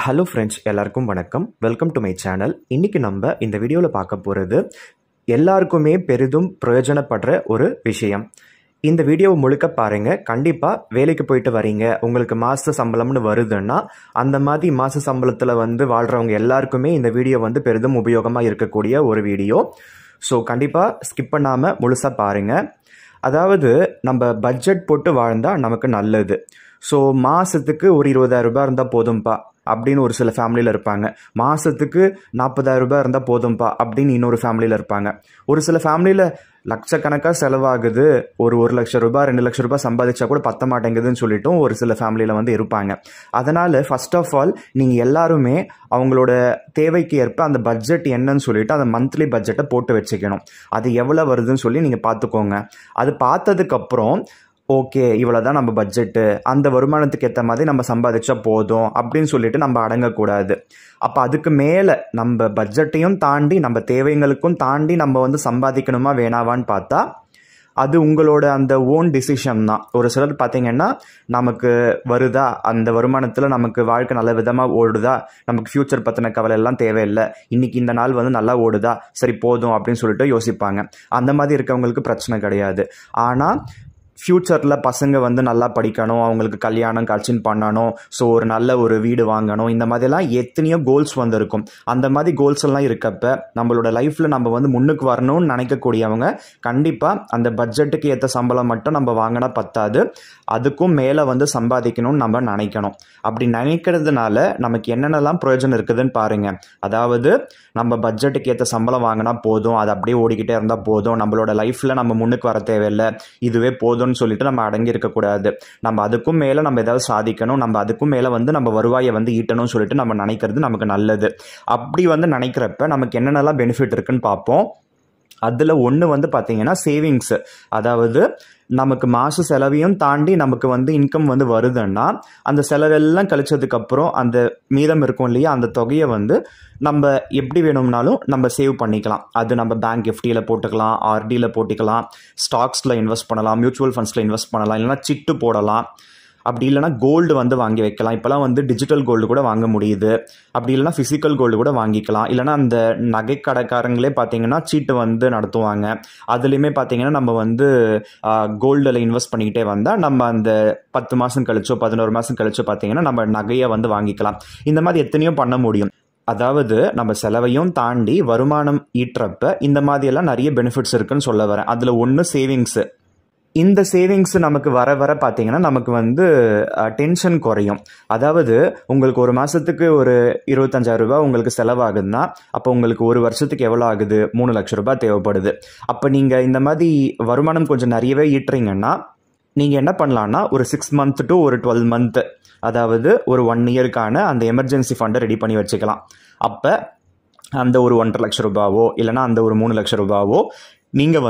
Hello friends, எல்லாருக்கும் வணக்கம். Welcome to my channel. இன்றைக்கி நம்ம இந்த வீடியோவில் பார்க்க போகிறது எல்லாருக்குமே பெரிதும் பிரயோஜனப்படுற ஒரு விஷயம். இந்த வீடியோவை முழுக்க பாருங்கள். கண்டிப்பாக வேலைக்கு போயிட்டு வரீங்க, உங்களுக்கு மாத சம்பளம்னு வருதுன்னா அந்த மாதிரி மாத சம்பளத்தில் வாழ்கிறவங்க எல்லாருக்குமே இந்த வீடியோ பெரிதும் உபயோகமாக இருக்கக்கூடிய ஒரு வீடியோ. ஸோ கண்டிப்பாக ஸ்கிப் பண்ணாமல் முழுசாக பாருங்கள். அதாவது நம்ம பட்ஜெட் போட்டு வாழ்ந்தால் நமக்கு நல்லது. ஸோ மாதத்துக்கு ஒரு 20,000 ரூபாய் இருந்தால் போதும்பா அப்படின்னு ஒரு சில ஃபேமிலியில் இருப்பாங்க. மாதத்துக்கு 40,000 ரூபாய் இருந்தால் போதும்பா அப்படின்னு இன்னொரு ஃபேமிலியில் இருப்பாங்க. ஒரு சில ஃபேமிலியில் லட்சக்கணக்காக செலவாகுது, ஒரு 1,00,000 ரூபாய் 2,00,000 ரூபாய் சம்பாதிச்சா கூட பத்த மாட்டேங்குதுன்னு சொல்லிட்டும் ஒரு சில ஃபேமிலியில் இருப்பாங்க. அதனால் ஃபர்ஸ்ட் ஆஃப் ஆல் நீங்கள் எல்லாருமே அவங்களோட தேவைக்கு ஏற்ப அந்த பட்ஜெட் என்னன்னு சொல்லிட்டு அந்த மந்த்லி பட்ஜெட்டை போட்டு வச்சுக்கணும். அது எவ்வளோ வருதுன்னு சொல்லி நீங்கள் பார்த்துக்கோங்க. அது பார்த்ததுக்கப்புறம் ஓகே இவ்வளோ தான் நம்ம பட்ஜெட்டு, அந்த வருமானத்துக்கு ஏற்ற மாதிரி நம்ம சம்பாதிச்சா போதும் அப்படின்னு சொல்லிட்டு நம்ம அடங்கக்கூடாது. அப்போ அதுக்கு மேலே நம்ம பட்ஜெட்டையும் தாண்டி நம்ம தேவைங்களுக்கும் தாண்டி நம்ம சம்பாதிக்கணுமா வேணாவான்னு பார்த்தா அது உங்களோட அந்த ஓன் டிசிஷன் தான். ஒரு சிலர் பார்த்தீங்கன்னா நமக்கு வருதா, அந்த வருமானத்தில் நமக்கு வாழ்க்கை நல்ல விதமாக ஓடுதா, நமக்கு ஃப்யூச்சர் பற்றின கவலை எல்லாம் தேவையில்லை, இன்றைக்கி இந்த நாள் நல்லா ஓடுதா, சரி போதும் அப்படின்னு சொல்லிட்டு யோசிப்பாங்க. அந்த மாதிரி இருக்கவங்களுக்கு பிரச்சனை கிடையாது. ஆனால் ஃப்யூச்சரில் பசங்க நல்லா படிக்கணும், அவங்களுக்கு கல்யாணம் காட்சின்னு பண்ணணும், ஸோ ஒரு நல்ல ஒரு வீடு வாங்கணும், இந்த மாதிரிலாம் எத்தனையோ கோல்ஸ் இருக்கும். அந்த மாதிரி கோல்ஸ் எல்லாம் இருக்கப்ப நம்மளோட லைஃப்பில் நம்ம முன்னுக்கு வரணும்னு நினைக்கக்கூடியவங்க கண்டிப்பாக அந்த பட்ஜெட்டுக்கு ஏற்ற சம்பளம் மட்டும் நம்ம வாங்கினா பத்தாது, அதுக்கும் மேலே சம்பாதிக்கணும்னு நம்ம நினைக்கணும். அப்படி நினைக்கிறதுனால நமக்கு என்னென்னலாம் பிரயோஜனம் இருக்குதுன்னு பாருங்கள். அதாவது நம்ம பட்ஜெட்டுக்கு ஏற்ற சம்பளம் வாங்கினா போதும், அது அப்படியே ஓடிக்கிட்டே இருந்தால் போதும், நம்மளோட லைஃப்பில் நம்ம முன்னுக்கு வர தேவையில்லை, இதுவே போதும்னு சொல்லிட்டு நம்ம அடங்கி இருக்கக்கூடாது. நம்ம அதுக்கும் மேலே நம்ம ஏதாவது சாதிக்கணும், நம்ம அதுக்கும் மேலே நம்ம வருவாயை ஈட்டணும்னு சொல்லிட்டு நம்ம நினைக்கிறது நமக்கு நல்லது. அப்படி நினைக்கிறப்ப நமக்கு என்னென்னலாம் பெனிஃபிட் இருக்குன்னு பார்ப்போம். அதில் ஒன்று பார்த்தீங்கன்னா சேவிங்ஸு. அதாவது நமக்கு மாத செலவையும் தாண்டி நமக்கு இன்கம் வருதுன்னா அந்த செலவெல்லாம் கழிச்சதுக்கப்புறம் அந்த மீதம் இருக்கும் இல்லையா, அந்த தொகையை நம்ம எப்படி வேணும்னாலும் நம்ம சேவ் பண்ணிக்கலாம். அது நம்ம பேங்க் எஃப்டியில் போட்டுக்கலாம், ஆர்டியில் போட்டுக்கலாம், ஸ்டாக்ஸில் இன்வெஸ்ட் பண்ணலாம், மியூச்சுவல் ஃபண்ட்ஸில் இன்வெஸ்ட் பண்ணலாம், இல்லைனா சிட்டு போடலாம், அப்படி இல்லைனா கோல்டு வாங்கி வைக்கலாம். இப்போலாம் டிஜிட்டல் கோல்டு கூட வாங்க முடியுது. அப்படி இல்லைனா ஃபிசிக்கல் கோல்டு கூட வாங்கிக்கலாம். இல்லைனா அந்த நகை கடைக்காரங்களே பார்த்தீங்கன்னா சீட்டு நடத்துவாங்க. அதுலேயுமே பார்த்தீங்கன்னா நம்ம கோல்டில் இன்வெஸ்ட் பண்ணிக்கிட்டே வந்தால் நம்ம அந்த 10 மாதம் கழிச்சோ 11 மாதம் கழிச்சோ பார்த்தீங்கன்னா நம்ம நகையை வாங்கிக்கலாம். இந்த மாதிரி எத்தனையோ பண்ண முடியும். அதாவது நம்ம செலவையும் தாண்டி வருமானம் ஈட்டுறப்ப இந்த மாதிரியெல்லாம் நிறைய பெனிஃபிட்ஸ் இருக்குன்னு சொல்ல வரேன். அதில் ஒன்று சேவிங்ஸு. இந்த சேவிங்ஸ் நமக்கு வர வர பார்த்தீங்கன்னா நமக்கு டென்ஷன் குறையும். அதாவது உங்களுக்கு ஒரு மாதத்துக்கு ஒரு 25,000 ரூபாய் உங்களுக்கு செலவாகுதுன்னா அப்போ உங்களுக்கு ஒரு வருஷத்துக்கு எவ்வளோ ஆகுது, 3 லட்சம் ரூபாய் தேவைப்படுது. அப்போ நீங்கள் இந்த மாதிரி வருமானம் கொஞ்சம் நிறையவே ஈட்டுறீங்கன்னா நீங்கள் என்ன பண்ணலான்னா ஒரு 6 மந்த் டு ஒரு 12 மந்த், அதாவது ஒரு 1 இயருக்கான அந்த எமர்ஜென்சி ஃபண்டை ரெடி பண்ணி வச்சுக்கலாம். அப்போ அந்த ஒரு 1.5 லட்சம் ரூபாவோ இல்லைனா அந்த ஒரு 3 லட்சம் ரூபாவோ நீங்கள்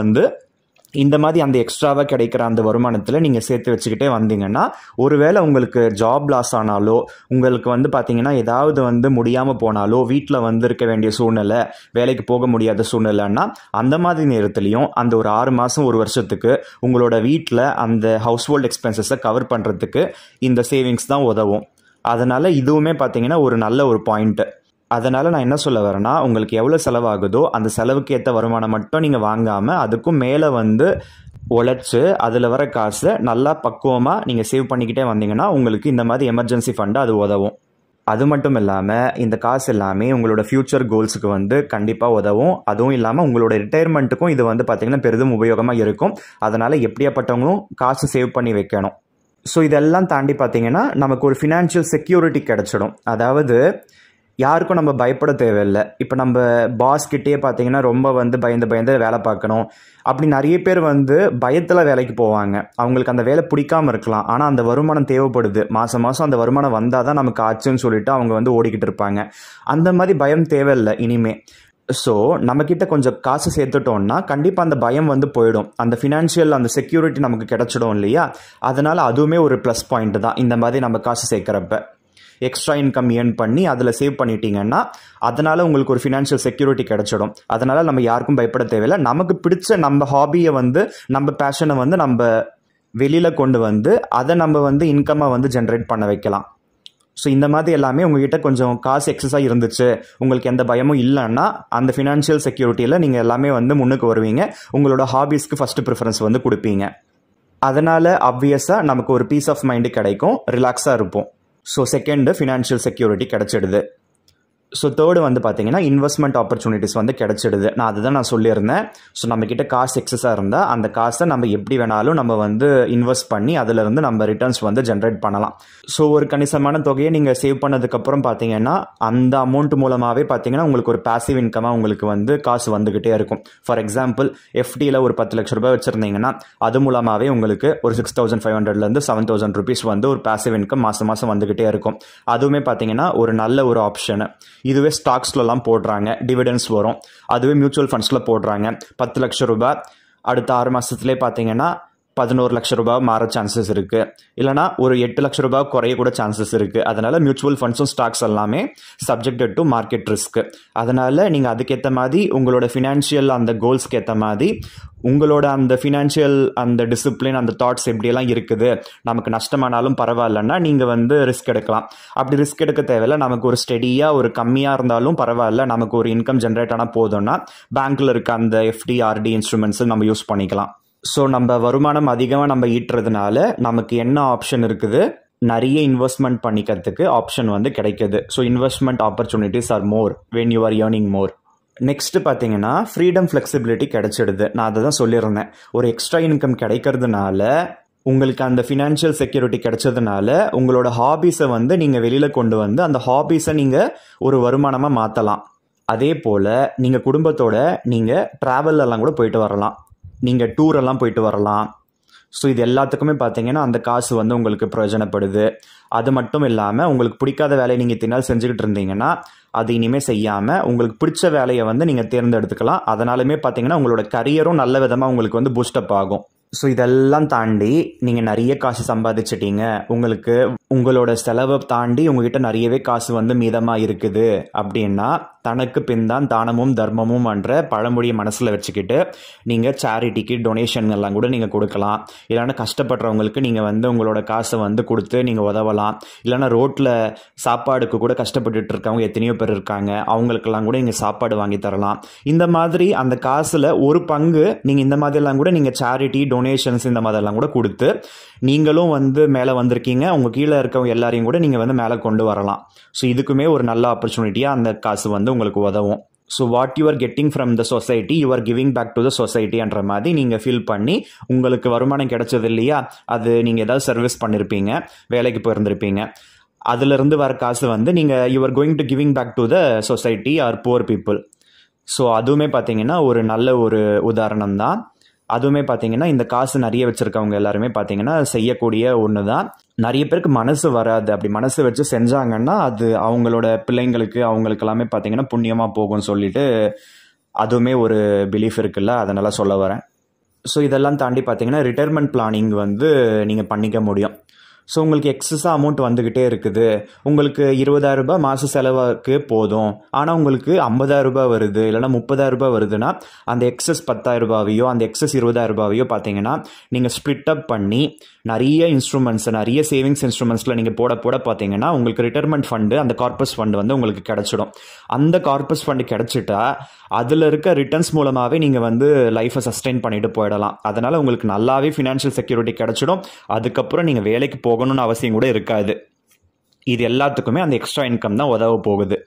இந்த மாதிரி அந்த எக்ஸ்ட்ராவாக கிடைக்கிற அந்த வருமானத்தில் நீங்கள் சேர்த்து வச்சுக்கிட்டே வந்தீங்கன்னா ஒருவேளை உங்களுக்கு ஜாப் லாஸ் ஆனாலோ, உங்களுக்கு பார்த்தீங்கன்னா ஏதாவது முடியாமல் போனாலோ, வீட்டில் இருக்க வேண்டிய சூழ்நிலை, வேலைக்கு போக முடியாத சூழ்நிலைன்னா அந்த மாதிரி நேரத்துலையும் அந்த ஒரு 6 மாதம் 1 வருஷத்துக்கு உங்களோட வீட்டில் அந்த ஹவுஸ் ஹோல்ட் எக்ஸ்பென்சஸை கவர் பண்ணுறதுக்கு இந்த சேவிங்ஸ் தான் உதவும். அதனால் இதுவுமே பார்த்தீங்கன்னா ஒரு நல்ல ஒரு பாயிண்ட்டு. அதனால் நான் என்ன சொல்ல வரேன்னா, உங்களுக்கு எவ்வளோ செலவாகுதோ அந்த செலவுக்கு ஏற்ற வருமானம் மட்டும் நீங்கள் வாங்காமல் அதுக்கும் மேலே உழைச்சி அதில் வர காசை நல்லா பக்குவமாக நீங்கள் சேவ் பண்ணிக்கிட்டே வந்தீங்கன்னா உங்களுக்கு இந்த மாதிரி எமர்ஜென்சி ஃபண்டு அது உதவும். அது மட்டும் இல்லாமல் இந்த காசு எல்லாமே உங்களோட ஃப்யூச்சர் கோல்ஸுக்கு கண்டிப்பாக உதவும். அதுவும் இல்லாமல் உங்களோட ரிட்டையர்மெண்ட்டுக்கும் இது பார்த்திங்கன்னா பெரிதும் உபயோகமாக இருக்கும். அதனால் எப்படியாப்பட்டவங்களும் காசு சேவ் பண்ணி வைக்கணும். ஸோ இதெல்லாம் தாண்டி பார்த்திங்கன்னா நமக்கு ஒரு ஃபினான்ஷியல் செக்யூரிட்டி கிடச்சிடும். அதாவது யாருக்கும் நம்ம பயப்பட தேவையில்லை. இப்போ நம்ம பாஸ்கிட்டே பார்த்தீங்கன்னா ரொம்ப பயந்து வேலை பார்க்கணும். அப்படி நிறைய பேர் பயத்தில் வேலைக்கு போவாங்க. அவங்களுக்கு அந்த வேலை பிடிக்காமல் இருக்கலாம், ஆனால் அந்த வருமானம் தேவைப்படுது, மாதம் மாதம் அந்த வருமானம் வந்தால் தான் நமக்கு ஆச்சுன்னு சொல்லிட்டு அவங்க ஓடிக்கிட்டு இருப்பாங்க. அந்த மாதிரி பயம் தேவையில்லை இனிமே. ஸோ நம்மக்கிட்ட கொஞ்சம் காசு சேர்த்துட்டோம்னா கண்டிப்பாக அந்த பயம் போயிடும். அந்த ஃபினான்ஷியல் அந்த செக்யூரிட்டி நமக்கு கிடச்சிடும் இல்லையா, அதனால் அதுவுமே ஒரு ப்ளஸ் பாயிண்ட் தான். இந்த மாதிரி நம்ம காசு சேர்க்குறப்ப எக்ஸ்ட்ரா இன்கம் ஏர்ன் பண்ணி அதில் சேவ் பண்ணிட்டீங்கன்னா அதனால் உங்களுக்கு ஒரு ஃபினான்ஷியல் செக்யூரிட்டி கிடச்சிடும். அதனால் நம்ம யாருக்கும் பயப்பட தேவையில்லை. நமக்கு பிடிச்ச நம்ம ஹாபியை நம்ம பேஷனை நம்ம வெளியில் கொண்டு அதை நம்ம இன்கம்மை ஜென்ரேட் பண்ண வைக்கலாம். ஸோ இந்த மாதிரி எல்லாமே உங்ககிட்ட கொஞ்சம் காசு எக்ஸஸாக இருந்துச்சு, உங்களுக்கு எந்த பயமும் இல்லைன்னா அந்த ஃபினான்ஷியல் செக்யூரிட்டியில் நீங்கள் எல்லாமே வந்து முன்னுக்கு வருவீங்க. உங்களோட ஹாபீஸ்க்கு ஃபஸ்ட்டு ப்ரிஃபரன்ஸ் வந்து கொடுப்பீங்க. அதனால் ஆப்வியஸாக நமக்கு ஒரு பீஸ் ஆஃப் மைண்டு கிடைக்கும், ரிலாக்ஸாக இருப்போம். ஸோ செகண்டு ஃபினான்ஷியல் செக்யூரிட்டி கிடைச்சிடுது. ஸோ தேர்டு வந்து பார்த்தீங்கன்னா இன்வெஸ்ட்மெண்ட் ஆப்பர்ச்சுனிட்டிஸ் வந்து கிடைச்சிடுது. அதுதான் நான் சொல்லியிருந்தேன். ஸோ நம்மக்கிட்ட காசு எக்ஸஸாக இருந்தால் அந்த காசை நம்ம எப்படி வேணாலும் நம்ம வந்து இன்வெஸ்ட் பண்ணி அதிலிருந்து நம்ம ரிட்டர்ன்ஸ் வந்து ஜென்ரேட் பண்ணலாம். ஸோ ஒரு கணிசமான தொகையை நீங்கள் சேவ் பண்ணதுக்கப்புறம் பார்த்தீங்கன்னா அந்த அமௌண்ட் மூலமாகவே பார்த்தீங்கன்னா உங்களுக்கு ஒரு பாசிவ் இன்கமாக உங்களுக்கு வந்து காசு வந்துக்கிட்டே இருக்கும். ஃபார் எக்ஸாம்பிள் எஃப்டியில் ஒரு 10 லட்ச ரூபாய் வச்சுருந்தீங்கன்னா அது மூலமாகவே உங்களுக்கு ஒரு 6500 7,000 ருபீஸ் வந்து ஒரு பாசிவ் இன்கம் மாதம் மாதம் வந்துக்கிட்டே இருக்கும். அதுவுமே பார்த்தீங்கன்னா ஒரு நல்ல ஒரு ஆப்ஷனு. இதுவே ஸ்டாக்ஸ்லாம் போடுறாங்க, டிவிடெண்ட்ஸ் வரும். அதுவே மியூச்சுவல் ஃபண்ட்ஸில் போடுறாங்க 10 லட்ச ரூபாய், அடுத்த 6 மாதத்துலேயே பார்த்தீங்கன்னா 11 லட்ச ரூபாய் மாற சான்சஸ் இருக்குது. இல்லைனா ஒரு 8 லட்ச ரூபாய் குறைய கூட சான்சஸ் இருக்குது. அதனால் மியூச்சுவல் ஃபண்ட்ஸும் ஸ்டாக்ஸ் எல்லாமே சப்ஜெக்டட் டு மார்க்கெட் ரிஸ்க். அதனால் நீங்கள் அதுக்கேற்ற மாதிரி உங்களோட ஃபினான்ஷியல் அந்த கோல்ஸ்க்கு ஏற்ற மாதிரி உங்களோட அந்த ஃபினான்ஷியல் அந்த டிசிப்ளின் அந்த தாட்ஸ் எப்படியெல்லாம் இருக்குது, நமக்கு நஷ்டமானாலும் பரவாயில்லன்னா நீங்கள் வந்து ரிஸ்க் எடுக்கலாம். அப்படி ரிஸ்க் எடுக்க தேவையில்லை, நமக்கு ஒரு ஸ்டெடியாக ஒரு கம்மியாக இருந்தாலும் பரவாயில்ல, நமக்கு ஒரு இன்கம் ஜென்ரேட் ஆனால் போதும்னா பேங்க்கில் இருக்க அந்த எஃப்டி ஆர்டி இன்ஸ்ட்ருமெண்ட்ஸை நம்ம யூஸ் பண்ணிக்கலாம். ஸோ நம்ம வருமானம் அதிகமாக நம்ம ஈட்டுறதுனால நமக்கு என்ன ஆப்ஷன் இருக்குது, நிறைய இன்வெஸ்ட்மெண்ட் பண்ணிக்கிறதுக்கு ஆப்ஷன் வந்து கிடைக்குது. So investment opportunities are more when you are earning more. Next பார்த்தீங்கன்னா ஃப்ரீடம் ஃப்ளெக்சிபிலிட்டி கிடைச்சிடுது. நான் அதை தான் சொல்லியிருந்தேன். ஒரு எக்ஸ்ட்ரா இன்கம் கிடைக்கிறதுனால உங்களுக்கு அந்த ஃபினான்ஷியல் செக்யூரிட்டி கிடைச்சதுனால உங்களோட ஹாபீஸை வந்து நீங்கள் வெளியில் கொண்டு வந்து அந்த ஹாபீஸை நீங்கள் ஒரு வருமானமாக மாற்றலாம். அதே போல் நீங்கள் குடும்பத்தோட நீங்கள் ட்ராவல்லாம் கூட போயிட்டு வரலாம், நீங்கள் டூரெல்லாம் போயிட்டு வரலாம். ஸோ இது எல்லாத்துக்குமே பார்த்தீங்கன்னா அந்த காசு வந்து உங்களுக்கு பிரயோஜனப்படுது. அது மட்டும் இல்லாமல் உங்களுக்கு பிடிக்காத வேலையை நீங்கள் இத்தனை நாள் செஞ்சுக்கிட்டு இருந்தீங்கன்னா அது இனிமேல் செய்யாமல் உங்களுக்கு பிடிச்ச வேலையை வந்து நீங்கள் தேர்ந்தெடுத்துக்கலாம். அதனாலுமே பார்த்தீங்கன்னா உங்களோட கரியரும் நல்ல விதமாக உங்களுக்கு வந்து பூஸ்டப் ஆகும். ஸோ இதெல்லாம் தாண்டி நீங்கள் நிறைய காசு சம்பாதிச்சிட்டீங்க, உங்களுக்கு உங்களோட செலவை தாண்டி உங்ககிட்ட நிறையவே காசு வந்து மீதமாக இருக்குது அப்படின்னா தனக்கு பின்தான் தானமும் தர்மமும் என்ற பழமொழியை மனசில் வச்சுக்கிட்டு நீங்கள் சேரிட்டிக்கு டொனேஷன் எல்லாம் கூட நீங்கள் கொடுக்கலாம். இல்லைன்னா கஷ்டப்படுறவங்களுக்கு நீங்கள் வந்து உங்களோட காசை வந்து கொடுத்து நீங்கள் உதவலாம். இல்லைன்னா ரோட்டில் சாப்பாடுக்கு கூட கஷ்டப்பட்டுட்டு இருக்கவங்க எத்தனையோ பேர் இருக்காங்க, அவங்களுக்கெல்லாம் கூட நீங்கள் சாப்பாடு வாங்கி தரலாம். இந்த மாதிரி அந்த காசில் ஒரு பங்கு நீங்கள் இந்த மாதிரிலாம் கூட நீங்கள் சேரிட்டி டொனேஷன்ஸ் இந்த மாதிரிலாம் கூட கொடுத்து நீங்களும் வந்து மேலே வந்திருக்கீங்க, உங்கள் கீழே இருக்கவங்க எல்லாரையும் கூட நீங்கள் வந்து மேலே கொண்டு வரலாம். ஸோ இதுக்குமே ஒரு நல்ல ஆப்பர்ச்சுனிட்டியாக அந்த காசு வந்து உங்களுக்கு உதவும். So what you are getting from the society you are giving back to the சொசைட்டின்ற மாதிரி நீங்கள் ஃபீல் பண்ணி உங்களுக்கு வருமானம் கிடைச்சது இல்லையா, அது நீங்கள் ஏதாவது சர்வீஸ் பண்ணியிருப்பீங்க, வேலைக்கு போயிருந்திருப்பீங்க, அதிலிருந்து வர காசு வந்து நீங்கள் you are going to giving back to the society or poor people. So அதுவுமே பார்த்தீங்கன்னா ஒரு நல்ல ஒரு உதாரணம் தான். அதுவுமே பார்த்தீங்கன்னா இந்த காசு நிறைய வச்சுருக்கவங்க எல்லாருமே பார்த்தீங்கன்னா செய்யக்கூடிய ஒன்று தான். நிறைய பேருக்கு மனசு வராது, அப்படி மனசு வச்சு செஞ்சாங்கன்னா அது அவங்களோட பிள்ளைங்களுக்கு அவங்களுக்கு எல்லாமே பார்த்தீங்கன்னா புண்ணியமாக போகும்னு சொல்லிட்டு அதுவுமே ஒரு பிலீஃப் இருக்குல்ல, அதனால சொல்ல வரேன். ஸோ இதெல்லாம் தாண்டி பார்த்தீங்கன்னா ரிட்டையர்மெண்ட் பிளானிங் வந்து நீங்கள் பண்ணிக்க முடியும். ஸோ உங்களுக்கு எக்ஸஸாக அமௌண்ட் வந்துக்கிட்டே இருக்குது, உங்களுக்கு 20,000 ரூபாய் மாத செலவுக்கு போதும், ஆனால் உங்களுக்கு 50,000 ரூபாய் வருது இல்லைனா 30,000 ரூபாய் வருதுன்னா அந்த எக்ஸஸ் 10,000 ரூபாயோ அந்த எக்ஸஸ் 20,000 ரூபாயோ பார்த்தீங்கன்னா நீங்கள் ஸ்ப்ளிட் அப் பண்ணி நிறைய இன்ஸ்ட்ருமெண்ட்ஸ் நிறைய சேவிங்ஸ் இன்ஸ்ட்ருமெண்ட்ஸில் நீங்கள் போட பார்த்தீங்கன்னா உங்களுக்கு ரிட்டையர்மெண்ட் ஃபண்டு அந்த கார்பஸ் ஃபண்டு வந்து உங்களுக்கு கிடச்சிடும். அந்த கார்பஸ் ஃபண்டு கிடச்சிட்டா அதில் இருக்க ரிட்டர்ன்ஸ் மூலமாகவே நீங்கள் வந்து லைஃப்பை சஸ்டெயின் பண்ணிட்டு போயிடலாம். அதனால் உங்களுக்கு நல்லாவே ஃபினான்ஷியல் செக்யூரிட்டி கிடச்சிடும். அதுக்கப்புறம் நீங்கள் வேலைக்கு போகணும்னு அவசியம் கூட இருக்காது. இது எல்லாத்துக்குமே அந்த எக்ஸ்ட்ரா இன்கம் தான் உதவ போகுது.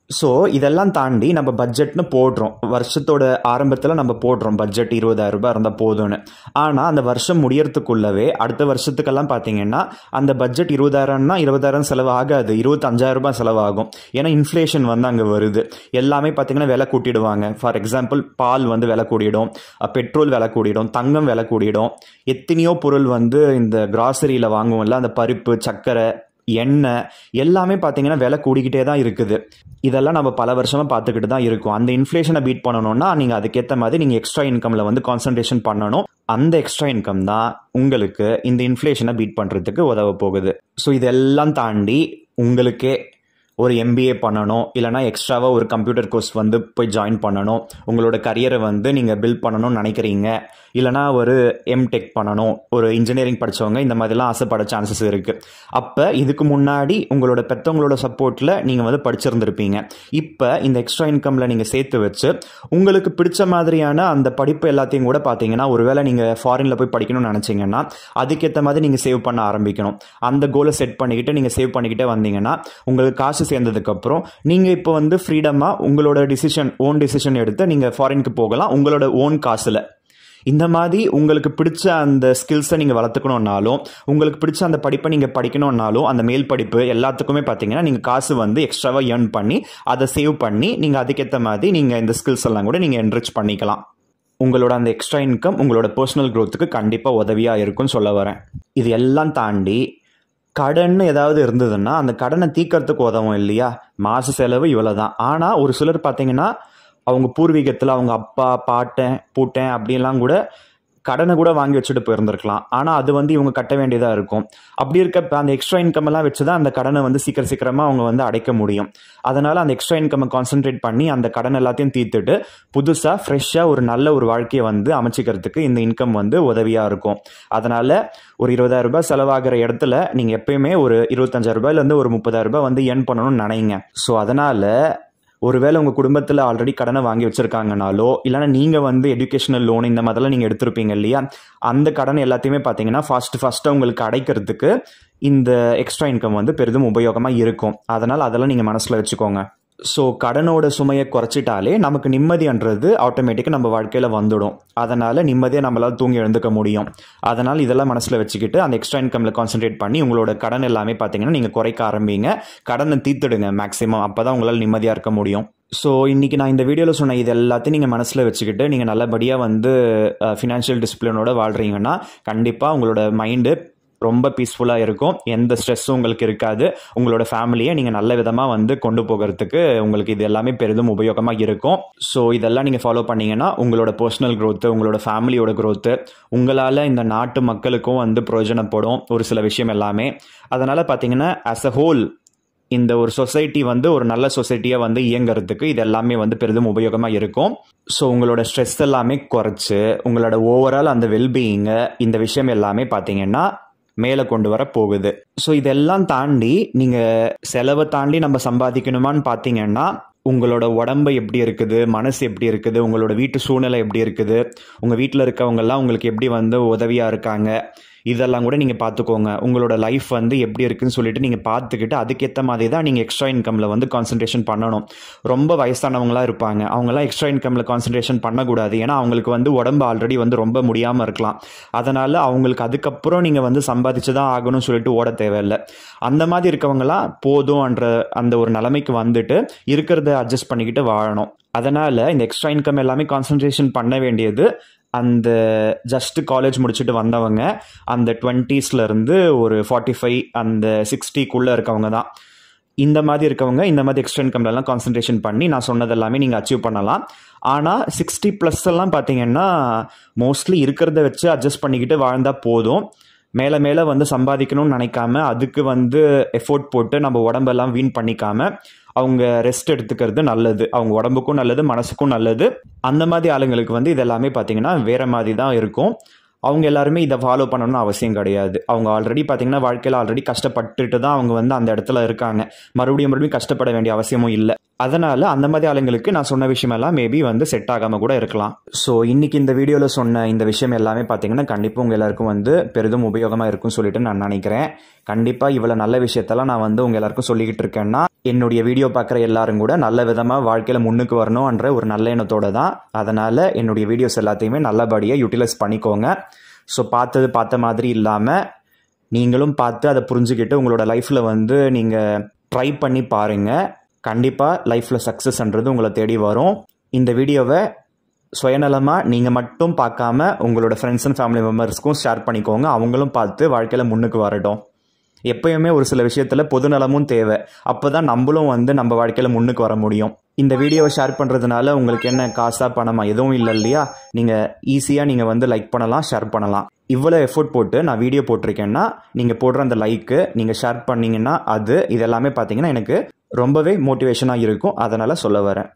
ஸோ இதெல்லாம் தாண்டி நம்ம பட்ஜெட்னு போடுறோம், வருஷத்தோட ஆரம்பத்தில் நம்ம போடுறோம் பட்ஜெட் 20,000 ரூபாய் இருந்தால் போதும்னு. ஆனால் அந்த வருஷம் முடியறதுக்குள்ளவே அடுத்த வருஷத்துக்கெல்லாம் பார்த்தீங்கன்னா அந்த பட்ஜெட் 20,000னா 20,000 செலவு ஆகாது, 25,000 ரூபாய் செலவாகும். ஏன்னா இன்ஃப்ளேஷன் வந்து அங்கே வருது, எல்லாமே பார்த்தீங்கன்னா விலை கூட்டிடுவாங்க. ஃபார் எக்ஸாம்பிள் பால் வந்து விலை கூடிடும், பெட்ரோல் விலை கூடிடும், தங்கம் விலை கூடிடும், எத்தனையோ பொருள் வந்து இந்த கிராசரியில் வாங்குவோம்ல அந்த பருப்பு சர்க்கரை எண்ணெய் எல்லாமே பார்த்தீங்கன்னா விலை கூடிக்கிட்டே தான் இருக்குது. இதெல்லாம் நம்ம பல வருஷமாக பார்த்துக்கிட்டு தான் இருக்கோம். அந்த இன்ஃப்ளேஷனை பீட் பண்ணணும்னா நீங்கள் அதுக்கேற்ற மாதிரி நீங்கள் எக்ஸ்ட்ரா இன்கமில் வந்து கான்சன்ட்ரேஷன் பண்ணணும். அந்த எக்ஸ்ட்ரா இன்கம் தான் உங்களுக்கு இந்த இன்ஃப்ளேஷனை பீட் பண்ணுறதுக்கு உதவ போகுது. ஸோ இதெல்லாம் தாண்டி உங்களுக்கே ஒரு MBA பண்ணணும், இல்லைனா எக்ஸ்ட்ராவாக ஒரு கம்ப்யூட்டர் கோர்ஸ் வந்து போய் ஜாயின் பண்ணணும், உங்களோட கரியரை வந்து நீங்கள் பில்ட் பண்ணணும்னு நினைக்கிறீங்க, இல்லைனா ஒரு எம்டெக் பண்ணணும், ஒரு இன்ஜினியரிங் படித்தவங்க இந்த மாதிரிலாம் ஆசைப்பட சான்சஸ் இருக்குது. அப்போ இதுக்கு முன்னாடி உங்களோட பெற்றவங்களோட சப்போர்ட்டில் நீங்கள் வந்து படிச்சிருந்துருப்பீங்க. இப்போ இந்த எக்ஸ்ட்ரா இன்கமில் நீங்கள் சேர்த்து வச்சு உங்களுக்கு பிடிச்ச மாதிரியான அந்த படிப்பு எல்லாத்தையும் கூட பார்த்தீங்கன்னா, ஒருவேளை நீங்கள் ஃபாரினில் போய் படிக்கணும்னு நினச்சிங்கன்னா அதுக்கேற்ற மாதிரி நீங்கள் சேவ் பண்ண ஆரம்பிக்கணும். அந்த கோலை செட் பண்ணிக்கிட்டு நீங்கள் சேவ் பண்ணிக்கிட்டே வந்தீங்கன்னா உங்களுக்கு காசு சேர்ந்ததுக்கப்புறம் நீங்கள் இப்போ வந்து ஃப்ரீடமாக உங்களோட ஓன் டிசிஷன் எடுத்து நீங்கள் ஃபாரினுக்கு போகலாம் உங்களோட ஓன் காசில். இந்த மாதிரி உங்களுக்கு பிடிச்ச அந்த ஸ்கில்ஸை நீங்கள் வளர்த்துக்கணுன்னாலும், உங்களுக்கு பிடிச்ச அந்த படிப்பை நீங்கள் படிக்கணுன்னாலும், அந்த மேல் படிப்பு எல்லாத்துக்குமே பார்த்தீங்கன்னா நீங்கள் காசு வந்து எக்ஸ்ட்ராவாக ஏர்ன் பண்ணி அதை சேவ் பண்ணி நீங்கள் அதுக்கேற்ற மாதிரி நீங்கள் இந்த ஸ்கில்ஸ் எல்லாம் கூட நீங்கள் என்ரிச் பண்ணிக்கலாம். உங்களோட அந்த எக்ஸ்ட்ரா இன்கம் உங்களோட பர்சனல் க்ரோத்துக்கு கண்டிப்பாக உதவியாக இருக்கும்னு சொல்ல வரேன். இது எல்லாம் தாண்டி கடன் ஏதாவது இருந்ததுன்னா அந்த கடனை தீர்க்கறதுக்கு உதவும் இல்லையா? மாத செலவு இவ்வளோ தான். ஆனால் ஒரு சிலர் பார்த்தீங்கன்னா அவங்க பூர்வீகத்தில் அவங்க அப்பா, பாட்டன், பூட்டன் அப்படிலாம் கூட கடனை கூட வாங்கி வச்சுட்டு போயிருந்துருக்கலாம். ஆனால் அது வந்து இவங்க கட்ட வேண்டியதாக இருக்கும். அப்படி இருக்கப்ப அந்த எக்ஸ்ட்ரா இன்கம் எல்லாம் வச்சு தான் அந்த கடனை வந்து சீக்கிரமாக அவங்க வந்து அடைக்க முடியும். அதனால் அந்த எக்ஸ்ட்ரா இன்கம்மை கான்சென்ட்ரேட் பண்ணி அந்த கடன் எல்லாத்தையும் தீர்த்துட்டு புதுசாக ஃப்ரெஷ்ஷாக ஒரு நல்ல ஒரு வாழ்க்கையை வந்து அமைச்சிக்கிறதுக்கு இந்த இன்கம் வந்து உதவியாக இருக்கும். அதனால் ஒரு 20,000 ரூபாய் செலவாகிற இடத்துல நீங்கள் எப்பயுமே ஒரு 25,000 ரூபாயிலேருந்து ஒரு 30,000 ரூபாய் வந்து ஏர்ன் பண்ணணும்னு நினைங்க. ஸோ அதனால் ஒருவேளை உங்கள் குடும்பத்தில் ஆல்ரெடி கடனை வாங்கி வச்சுருக்காங்கனாலோ, இல்லைனா நீங்கள் வந்து எஜுகேஷனல் லோன் இந்த மாதிரிலாம் நீங்கள் எடுத்திருப்பீங்க இல்லையா? அந்த கடன் எல்லாத்தையுமே பார்த்தீங்கன்னா ஃபஸ்ட்டு உங்களுக்கு அடைக்கிறதுக்கு இந்த எக்ஸ்ட்ரா இன்கம் வந்து பெரிதும் உபயோகமாக இருக்கும். அதனால் அதெல்லாம் நீங்கள் மனசில் வச்சுக்கோங்க. ஸோ கடனோட சுமையை குறைச்சிட்டாலே நமக்கு நிம்மதின்றது ஆட்டோமேட்டிக்காக நம்ம வாழ்க்கையில் வந்துடும். அதனால் நிம்மதியாக நம்மளால் தூங்கி எழுந்துக்க முடியும். அதனால் இதெல்லாம் மனசில் வச்சுக்கிட்டு அந்த எக்ஸ்ட்ரா இன்கமில் கான்சென்ட்ரேட் பண்ணி உங்களோட கடன் எல்லாமே பார்த்தீங்கன்னா நீங்கள் குறைக்க ஆரம்பிங்க. கடனை தீர்த்துடுங்க மேக்ஸிமம். அப்போ தான் உங்களால் நிம்மதியாக இருக்க முடியும். ஸோ இன்றைக்கி நான் இந்த வீடியோவில் சொன்ன இது எல்லாத்தையும் நீங்கள் மனசில் வச்சுக்கிட்டு நீங்கள் நல்லபடியாக வந்து ஃபினான்ஷியல் டிசிப்ளினோட வாழ்கிறீங்கன்னா கண்டிப்பாக உங்களோட மைண்டு ரொம்ப பீஸ்ஃபுல்லாக இருக்கும். எந்த ஸ்ட்ரெஸ்ஸும் உங்களுக்கு இருக்காது. உங்களோட ஃபேமிலியை நீங்கள் நல்ல விதமாக வந்து கொண்டு போகிறதுக்கு உங்களுக்கு இது எல்லாமே பெரிதும் உபயோகமாக இருக்கும். ஸோ இதெல்லாம் நீங்கள் ஃபாலோ பண்ணிங்கன்னா உங்களோட பர்சனல் க்ரோத்து, உங்களோட ஃபேமிலியோட க்ரோத்து, உங்களால் இந்த நாட்டு மக்களுக்கும் வந்து பிரயோஜனப்படும் ஒரு சில விஷயம் எல்லாமே. அதனால் பார்த்தீங்கன்னா ஆஸ் அ ஹோல் இந்த ஒரு சொசைட்டி வந்து ஒரு நல்ல சொசைட்டியாக வந்து இயங்கிறதுக்கு இது எல்லாமே வந்து பெரிதும் உபயோகமாக இருக்கும். ஸோ உங்களோட ஸ்ட்ரெஸ் எல்லாமே குறைச்சி உங்களோட ஓவரால் அந்த வெல்பீயிங்கை இந்த விஷயம் எல்லாமே பார்த்தீங்கன்னா மேலே கொண்டு வர போகுது. ஸோ இதெல்லாம் தாண்டி நீங்கள் செலவை தாண்டி நம்ம சம்பாதிக்கணுமான்னு பார்த்தீங்கன்னா உங்களோட உடம்பு எப்படி இருக்குது, மனசு எப்படி இருக்குது, உங்களோட வீட்டு சூழ்நிலை எப்படி இருக்குது, உங்கள் வீட்டில் இருக்கவங்கெல்லாம் உங்களுக்கு எப்படி வந்து உதவியாக இருக்காங்க, இதெல்லாம் கூட நீங்கள் பார்த்துக்கோங்க. உங்களோட லைஃப் வந்து எப்படி இருக்குன்னு சொல்லிட்டு நீங்கள் பார்த்துக்கிட்டு அதுக்கேற்ற மாதிரி தான் நீங்கள் எக்ஸ்ட்ரா இன்கமில் வந்து கான்சன்ட்ரேஷன் பண்ணணும். ரொம்ப வயசானவங்களாக இருப்பாங்க, அவங்களாம் எக்ஸ்ட்ரா இன்கமில் கான்சன்ட்ரேஷன் பண்ணக்கூடாது. ஏன்னா அவங்களுக்கு வந்து உடம்பு ஆல்ரெடி வந்து ரொம்ப முடியாமல் இருக்கலாம். அதனால் அவங்களுக்கு அதுக்கப்புறம் நீங்கள் வந்து சம்பாதிச்சு தான் ஆகணும்னு சொல்லிட்டு ஓட தேவையில்லை. அந்த மாதிரி இருக்கவங்களாம் போதும்ன்ற அந்த ஒரு நிலைமைக்கு வந்துட்டு இருக்கிறத அட்ஜஸ்ட் பண்ணிக்கிட்டு வாழணும். அதனால் இந்த எக்ஸ்ட்ரா இன்கம் எல்லாமே கான்சன்ட்ரேஷன் பண்ண வேண்டியது அந்த ஜஸ்ட் காலேஜ் முடிச்சுட்டு வந்தவங்க, அந்த 20ஸ்லேருந்து ஒரு 45 அந்த 60க்குள்ளே இருக்கவங்க தான். இந்த மாதிரி இருக்கவங்க இந்த மாதிரி எக்ஸ்ட்ரா இன்கம்லாம் கான்சன்ட்ரேஷன் பண்ணி நான் சொன்னதெல்லாமே நீங்கள் அச்சீவ் பண்ணலாம். ஆனால் 60+ எல்லாம் பார்த்தீங்கன்னா மோஸ்ட்லி இருக்கிறத வச்சு அட்ஜஸ்ட் பண்ணிக்கிட்டு வாழ்ந்தால் போதும். மேலே மேலே வந்து சம்பாதிக்கணும்னு நினைக்காம அதுக்கு வந்து எஃபோர்ட் போட்டு நம்ம உடம்பெல்லாம் வீண் பண்ணிக்காம அவங்க ரெஸ்ட் எடுத்துக்கிறது நல்லது. அவங்க உடம்புக்கும் நல்லது, மனசுக்கும் நல்லது. அந்த மாதிரி ஆளுங்களுக்கு வந்து இதெல்லாமே பார்த்தீங்கன்னா வேறு மாதிரி தான் இருக்கும். அவங்க எல்லாருமே இதை ஃபாலோ பண்ணணும்னு அவசியம் கிடையாது. அவங்க ஆல்ரெடி பார்த்தீங்கன்னா வாழ்க்கையில் ஆல்ரெடி கஷ்டப்பட்டுட்டு தான் அவங்க வந்து அந்த இடத்துல இருக்காங்க. மறுபடியும் கஷ்டப்பட வேண்டிய அவசியமும் இல்லை. அதனால் அந்த மாதிரி ஆளுங்களுக்கு நான் சொன்ன விஷயமெல்லாம் மேபி வந்து செட் ஆகாமல் கூட இருக்கலாம். ஸோ இன்றைக்கி இந்த வீடியோவில் சொன்ன இந்த விஷயம் எல்லாமே பார்த்தீங்கன்னா கண்டிப்பாக உங்கள் எல்லாருக்கும் வந்து பெரிதும் உபயோகமாக இருக்கும்னு சொல்லிட்டு நான் நினைக்கிறேன். கண்டிப்பாக இவ்வளோ நல்ல விஷயத்தெல்லாம் நான் வந்து உங்கள் எல்லாருக்கும் சொல்லிக்கிட்டு இருக்கேன்னா என்னுடைய வீடியோ பார்க்குற எல்லாரும் கூட நல்ல விதமாக வாழ்க்கையில் முன்னுக்கு வரணும்ன்ற ஒரு நல்ல எண்ணத்தோடு தான். அதனால் என்னுடைய வீடியோஸ் எல்லாத்தையுமே நல்லபடியாக யூட்டிலைஸ் பண்ணிக்கோங்க. ஸோ பார்த்த மாதிரி இல்லாமல் நீங்களும் பார்த்து அதை புரிஞ்சுக்கிட்டு உங்களோட லைஃப்பில் வந்து நீங்கள் ட்ரை பண்ணி பாருங்கள். கண்டிப்பாக லைஃப்பில் சக்ஸஸ்ன்றது உங்களை தேடி வரும். இந்த வீடியோவை சுயநலமாக நீங்கள் மட்டும் பார்க்காம உங்களோட ஃப்ரெண்ட்ஸ் அண்ட் ஃபேமிலி மெம்பர்ஸ்க்கும் ஷேர் பண்ணிக்கோங்க. அவங்களும் பார்த்து வாழ்க்கையில் முன்னுக்கு வரட்டும். எப்பயுமே ஒரு சில விஷயத்தில் பொதுநலமும் தேவை. அப்போ தான் நம்மளும் வந்து நம்ம வாழ்க்கையில் முன்னுக்கு வர முடியும். இந்த வீடியோவை ஷேர் பண்ணுறதுனால உங்களுக்கு என்ன காசா பணமா எதுவும் இல்லை இல்லையா? நீங்கள் ஈஸியாக நீங்கள் வந்து லைக் பண்ணலாம், ஷேர் பண்ணலாம். இவ்வளோ எஃபோர்ட் போட்டு நான் வீடியோ போட்டிருக்கேன்னா நீங்கள் போடுற அந்த லைக்கு நீங்கள் ஷேர் பண்ணிங்கன்னா இதெல்லாமே பார்த்தீங்கன்னா எனக்கு ரொம்பவே மோட்டிவேஷனாக இருக்கும். அதனால் சொல்ல வரேன்.